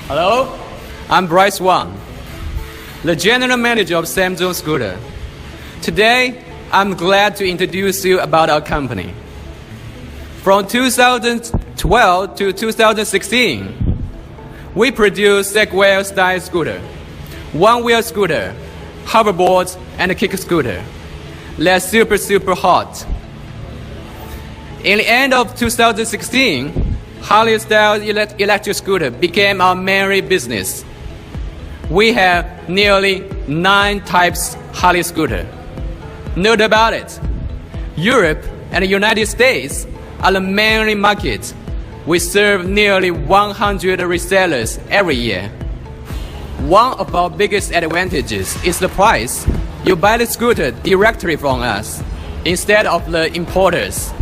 Hello, I'm Bryce Wang, the General Manager of Samsung Scooter. Today, I'm glad to introduce you about our company. From 2012 to 2016, we produced Segway-style scooter, one-wheel scooter, hoverboards, and a kick scooter. They're super hot. In the end of 2016, Harley-style electric scooter became our main business. We have nearly 9 types Harley scooter. Note about it, Europe and the United States are the main markets. We serve nearly 100 resellers every year. One of our biggest advantages is the price. You buy the scooter directly from us instead of the importers.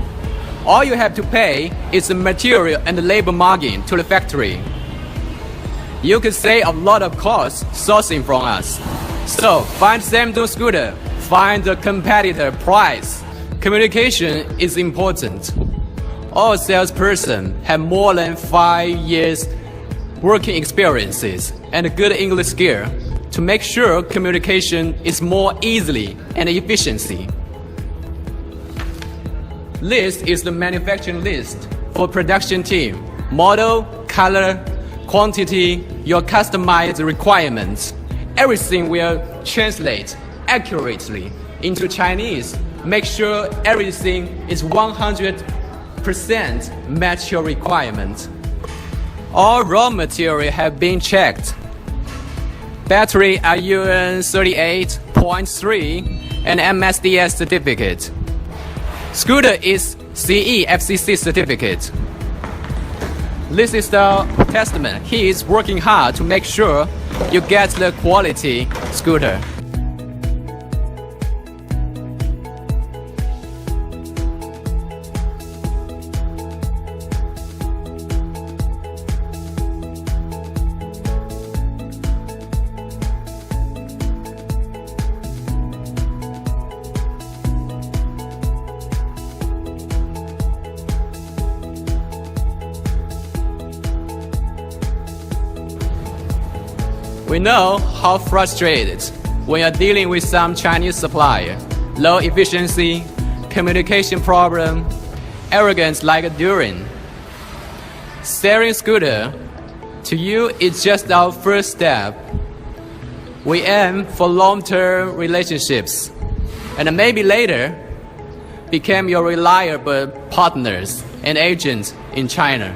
All you have to pay is the material and the labor margin to the factory. You can save a lot of costs sourcing from us. So find Samsung scooter, find the competitor price. Communication is important. All salespersons have more than 5 years working experiences and good English skill to make sure communication is more easily and efficiency. This is the manufacturing list for production team. Model, color, quantity, your customized requirements. Everything will translate accurately into Chinese. Make sure everything is 100% match your requirement. All raw material have been checked. Battery are UN 38.3 and MSDS certificate. Scooter is CE FCC certificate. This is the testament. He is working hard to make sure you get the quality scooter. We know how frustrated when you're dealing with some Chinese supplier. Low efficiency, communication problem, arrogance like a durian. Selling scooter to you is just our first step. We aim for long-term relationships and maybe later become your reliable partners and agents in China.